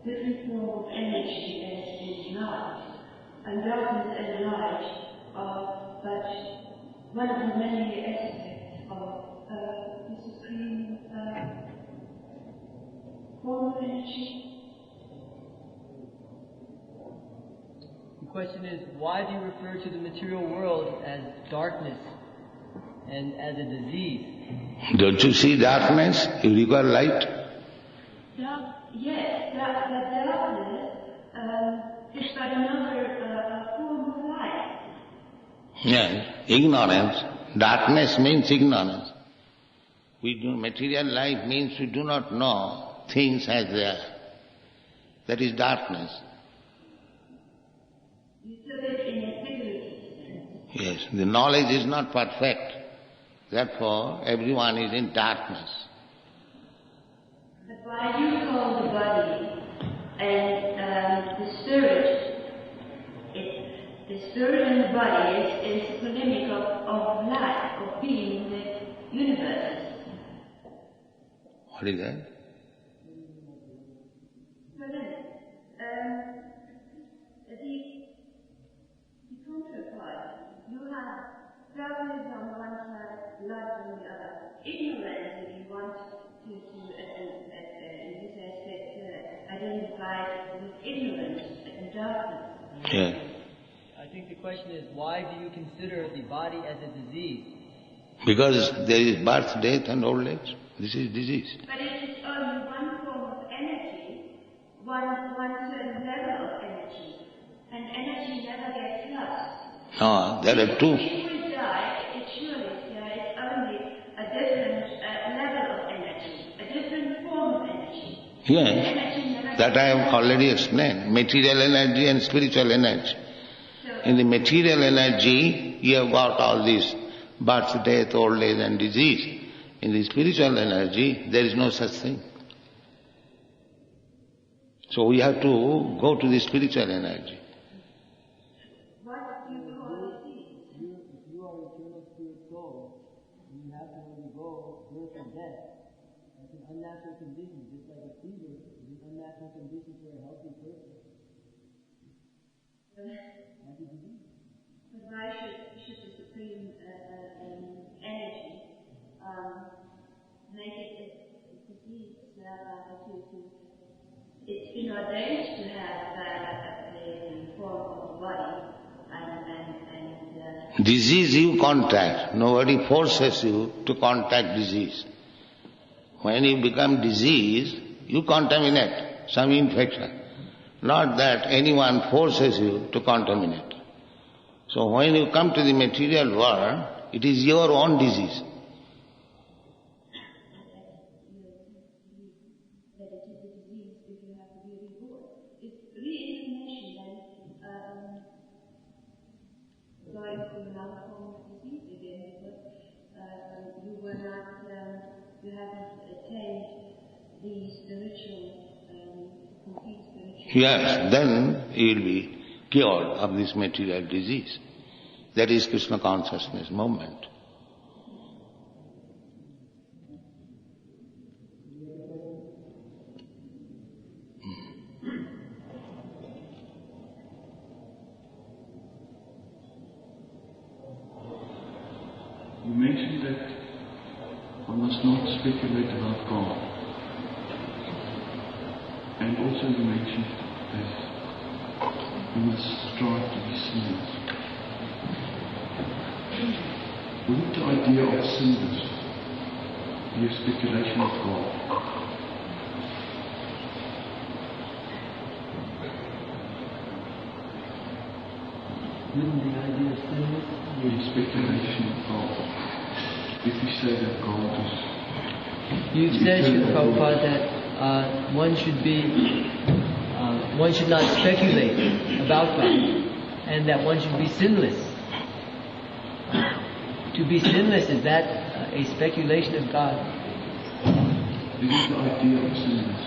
Speaker 4: different form of energy as is light. And darkness and light are but one of the many aspects of the supreme form of energy.
Speaker 5: The question is, why do you refer to the material world as darkness and as a disease?
Speaker 2: Don't you see darkness? You require light.
Speaker 4: Yes, the darkness is but another form of light.
Speaker 2: Yes, ignorance. Darkness means ignorance. Material life means we do not know things as they are. That is darkness.
Speaker 4: You said it in a figurative sense.
Speaker 2: Yes, the knowledge is not perfect. Therefore, everyone is in darkness.
Speaker 4: But why do you call the body and the spirit? The spirit and the body is the polemic of life, of being in the universe.
Speaker 2: What is that?
Speaker 4: Well then, the contrapart, you have darkness on one side, light on the other. Ignorance, if you want to in this aspect, identify with ignorance and darkness.
Speaker 2: Yeah.
Speaker 5: I think the question is, why do you consider the body as a disease?
Speaker 2: Because there is birth, death and old age. This is disease.
Speaker 4: But it is only one form of energy, one certain level of energy, and energy never gets lost.
Speaker 2: No, there are two.
Speaker 4: If we die, it surely there is only a different level of energy, a different form of energy.
Speaker 2: Yes, that I have already explained. Material energy and spiritual energy. In the material energy, you have got all this birth, death, old age and disease. In the spiritual energy, there is no such thing. So we have to go to the spiritual energy.
Speaker 4: What do you call disease?
Speaker 5: You are eternal spirit soul. You have to undergo birth and death. That's an unnatural condition, just like a fever is an unnatural condition for a healthy person. Like a disease.
Speaker 4: why should the supreme energy make it a disease? It's been ordained to have the form of body and
Speaker 2: disease you contact. Nobody forces you to contact disease. When you become disease, you contaminate some infection. Not that anyone forces you to contaminate. So when you come to the material world, it is your own disease. Yes, then you will be cured of this material disease. That is Krishna consciousness movement.
Speaker 3: You mentioned that one must not speculate about God. And also you mentioned that we must strive to be sinners. Wouldn't the idea of sinners be a speculation of God?
Speaker 5: Wouldn't the idea of sinners
Speaker 3: be a speculation of God? If we say that God is...
Speaker 5: You've said, Prabhupada, that one should not speculate about God, and that one should be sinless. To be sinless, is that a speculation of God?
Speaker 3: This is the idea of sinners.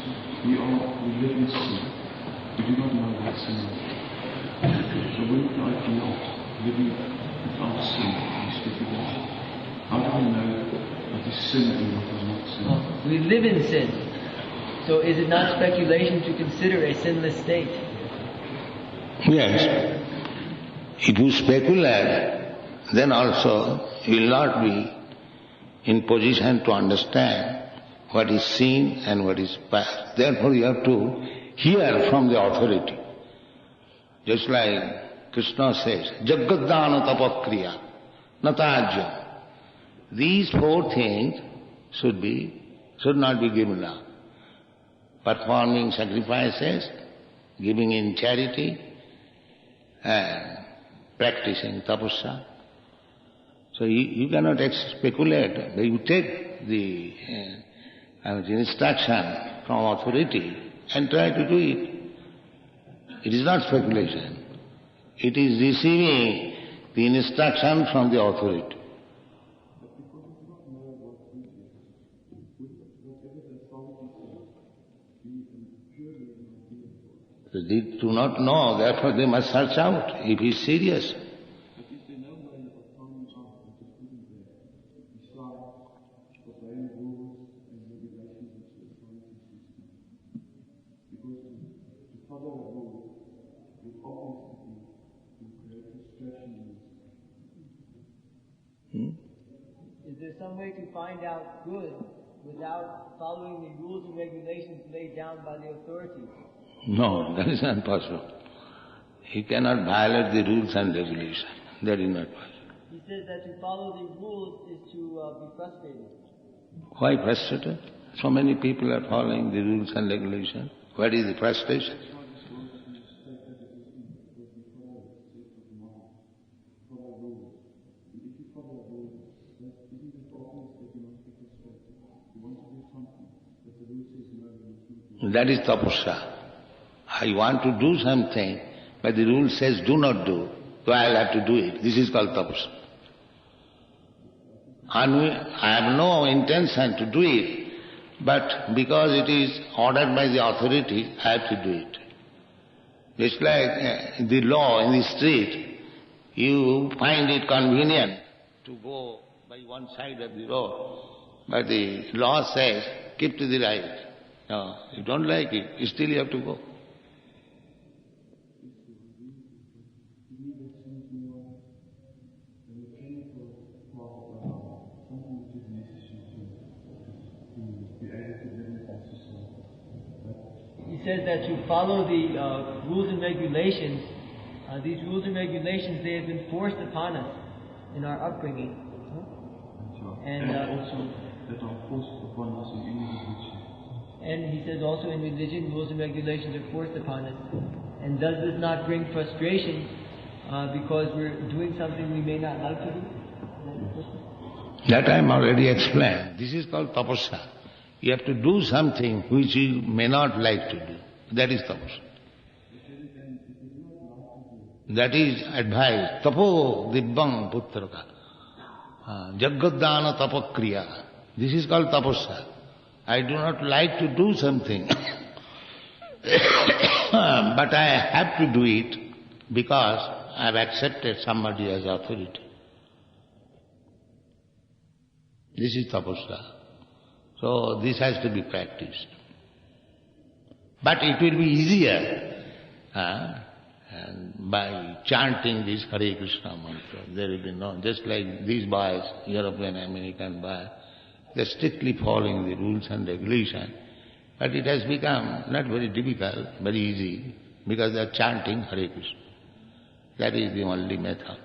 Speaker 3: We live in sin. We do not know what sin is. So wouldn't the idea of living without sin be speculation? How do we know what is sin and what is not sin?
Speaker 5: We live in sin. So is it not speculation to consider a sinless state?
Speaker 2: Yes. If you speculate, then also you will not be in position to understand what is seen and what is past. Therefore you have to hear from the authority. Just like Krishna says, Jagaddhana tapakriya, natajya. These four things should not be given up. Performing sacrifices, giving in charity, and practicing tapasya. So you cannot speculate. You take the instruction from authority and try to do it. It is not speculation. It is receiving the instruction from the authority. They do not know, therefore they must search out if he is serious.
Speaker 5: Is there some way to find out good without following the rules and regulations laid down by the authorities?
Speaker 2: No, that is not possible. He cannot violate the rules and regulations. That is not possible.
Speaker 5: He says that to follow the rules is to be frustrated.
Speaker 2: Why frustrated? So many people are following the rules and regulations. What is the frustration? That is tapasya. I want to do something, but the rule says do not do, so I'll have to do it. This is called tapasya. I have no intention to do it, but because it is ordered by the authority, I have to do it. It's like the law in the street. You find it convenient to go by one side of the road, but the law says keep to the right. No, you don't like it, still you have to go.
Speaker 5: He says that to follow the rules and regulations, these rules and regulations, they have been forced upon us in our upbringing. And
Speaker 6: also that are forced upon us in any religion.
Speaker 5: And he says also in religion, rules and regulations are forced upon us. And does this not bring frustration because we're doing something we may not like to do?
Speaker 2: That I am already explained. This is called tapasya. You have to do something which you may not like to do. That is tapasya. That is advice. Tapo dibbam putraka. Jaggadana tapakriya. This is called tapasya. I do not like to do something. But I have to do it because I have accepted somebody as authority. This is tapasya. So this has to be practiced. But it will be easier and by chanting this Hare Krishna mantra. There will be no, just like these boys, European, American boys, they are strictly following the rules and regulations. But it has become not very difficult, very easy, because they are chanting Hare Krishna. That is the only method.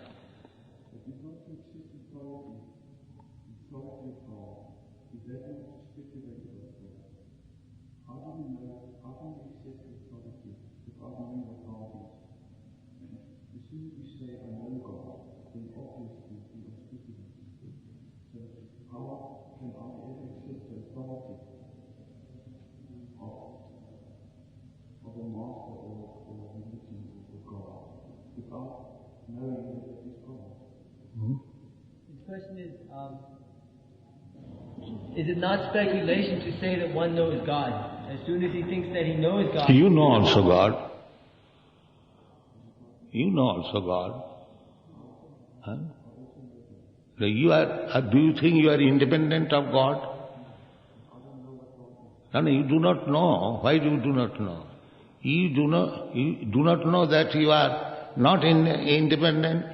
Speaker 5: The question is it not speculation to say that one knows God? As soon as he thinks that he knows God...
Speaker 2: You know also God. You know also God. Huh? Do you think you are independent of God? No, you do not know. Why do you do not know? You do not know that you are not independent.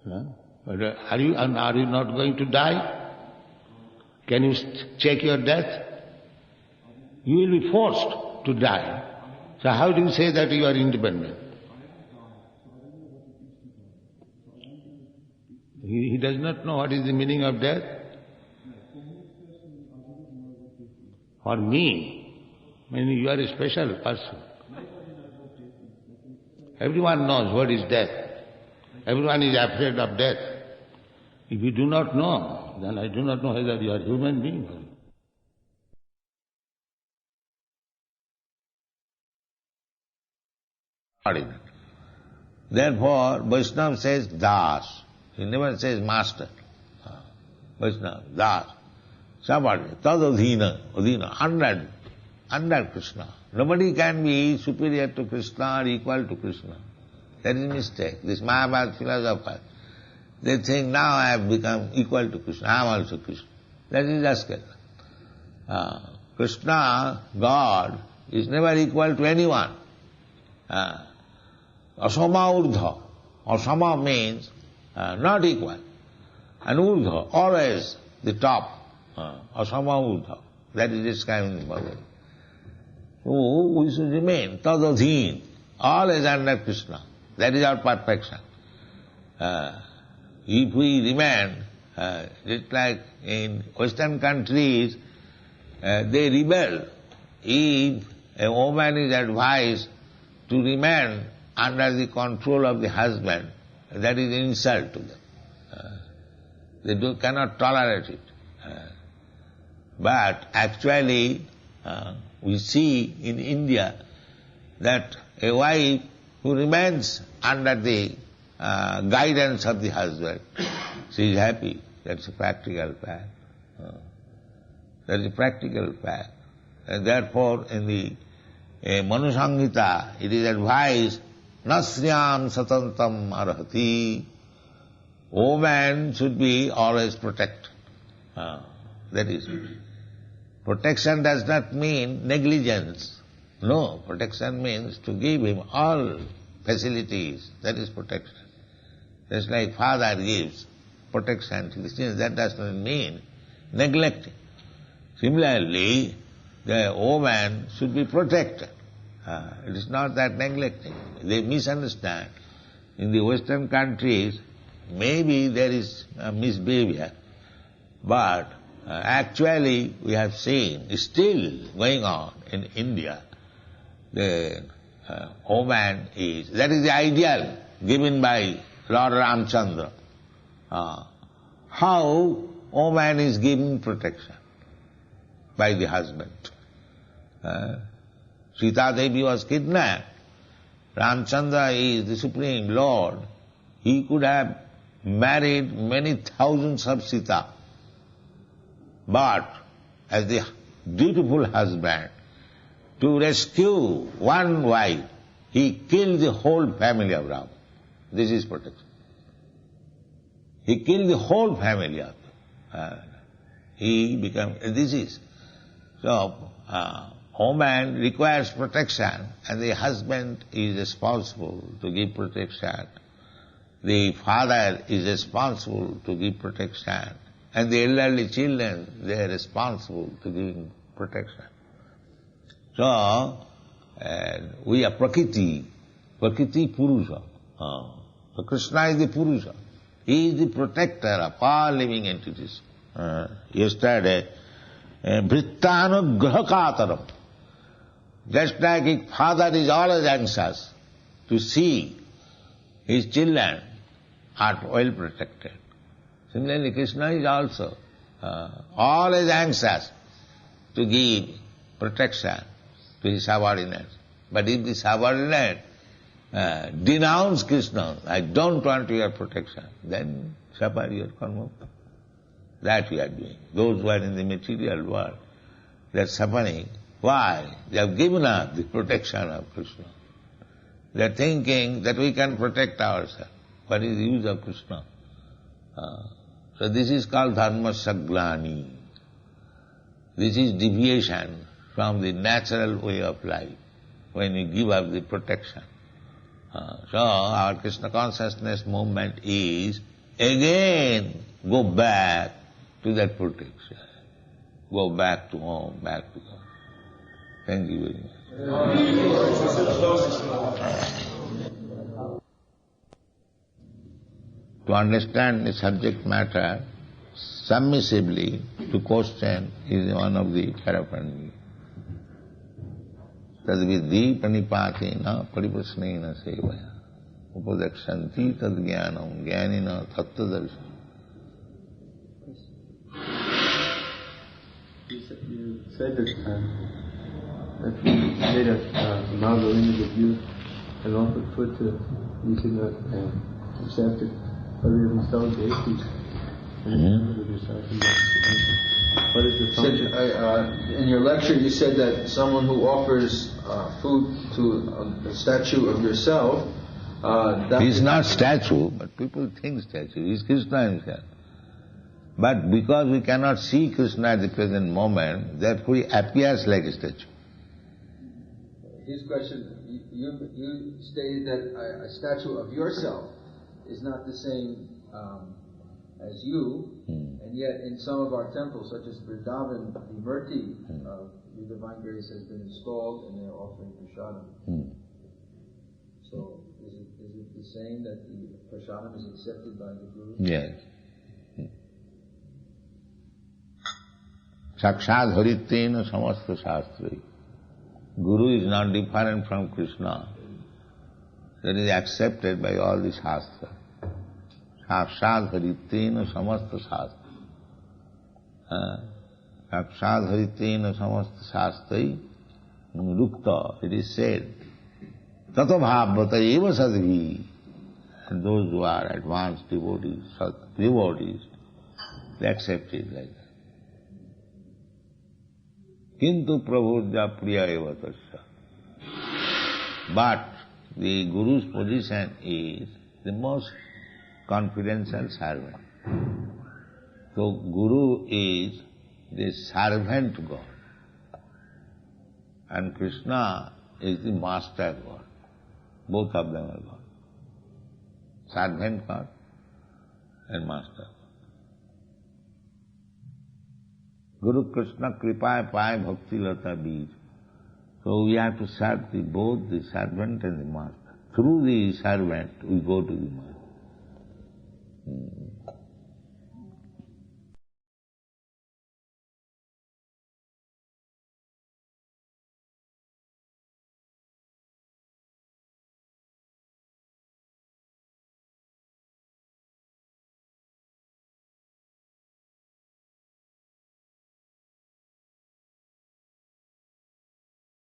Speaker 2: Huh? Are you not going to die? Can you check your death? You will be forced to die. So how do you say that you are independent? He does not know what is the meaning of death. For me, I mean, you are a special person. Everyone knows what is death. Everyone is afraid of death. If you do not know, then I do not know whether you are a human being.
Speaker 7: Therefore, Vaishnava says Das. He never says master. Vaishnava, Das. Somebody, Tadadhina, Adhina, under Krishna. Nobody can be superior to Krishna or equal to Krishna. That is a mistake. This Mayavad philosophers, they think now I have become equal to Krishna, I am also Krishna. That is rascal. Krishna, God, is never equal to anyone. Asama urdha. Asama means not equal. And urdha, always the top. Asama urdha. That is describing the Bhagavad. So we should remain tadadhin, always under Krishna. That is our perfection. If we remain, just like in Western countries, they rebel. If a woman is advised to remain under the control of the husband, that is insult to them. They cannot tolerate it. But actually, we see in India that a wife who remains under the guidance of the husband, she is happy. That's a practical fact. That is a practical fact. And therefore, in the Manu Samhita, it is advised, Nasryam satantam arhati. Woman should be always protected. That is it. Protection does not mean negligence. No, protection means to give him all facilities. That is protection. Just like father gives protection to the children, that does not mean neglecting. Similarly, the woman should be protected. It is not that neglecting. They misunderstand. In the Western countries, maybe there is misbehavior, but actually we have seen, it's still going on in India, the woman is, that is the ideal given by Lord Ramchandra. How woman is given protection by the husband. Sita Devi was kidnapped. Ramchandra is the Supreme Lord. He could have married many thousands of Sita. But as the dutiful husband, to rescue one wife, he killed the whole family of Ram. This is protection. He killed the whole family of them. He became, this is. So, woman requires protection and the husband is responsible to give protection. The father is responsible to give protection. And the elderly children, they are responsible to give protection. So, we are Prakriti Purusha. So Krishna is the Purusha. He is the protector of all living entities. Yesterday, Vrittano Grahakataram. Just like a father is always anxious to see his children are well protected. Similarly, Krishna is also always anxious to give protection to his subordinates. But if the subordinate denounce Krishna, I don't want your protection, then suffer your karma. That we are doing. Those who are in the material world, they are suffering. Why? They have given up the protection of Krishna. They are thinking that we can protect ourselves. What is the use of Krishna? So this is called dharma saglani. This is deviation from the natural way of life, when you give up the protection. So our Krishna consciousness movement is again go back to that protection. Go back to home, back to home. Thank you very much. To understand the subject matter submissively to question is one of the paraphernalia. Tadvidhi pranipatena pariprasnena sevaya upadakshanti tad jnanam jnanina tattvadarshana.
Speaker 6: You said that if you made a marble image of you and offered food to you can accept it. What is the function?
Speaker 8: In your lecture you said that someone who offers food to a statue of yourself,
Speaker 7: he is not statue, but people think statue. He is Krishna himself. But because we cannot see Krishna at the present moment, therefore he appears like a statue.
Speaker 8: His question, you stated that a statue of yourself is not the same as you, and yet in some of our temples, such as Vrindavan, the Murti of your Divine Grace has been installed and they are offering prasadam. So is it the same that the prasadam is accepted by the Guru?
Speaker 7: Yes. Sakshad Haritena Samasta Shastri. Guru is not different from Krishna. That is accepted by all the Shastra. Sakshad Haritena Samasta Shastra. Sakshad Haritena Samasta Shastrai Rukta. It is said, Tato Bhavata Eva Sadhi. And those who are advanced devotees, they accept it like that. Kintu Prabhupada Priya Eva Tasya. But the Guru's position is the most confidential servant. So Guru is the servant God. And Krishna is the master God. Both of them are God. Servant God and master God. Guru Krishna Kripa Pai Bhakti Lata Beej. So we have to serve both the servant and the master. Through the servant we go to the master.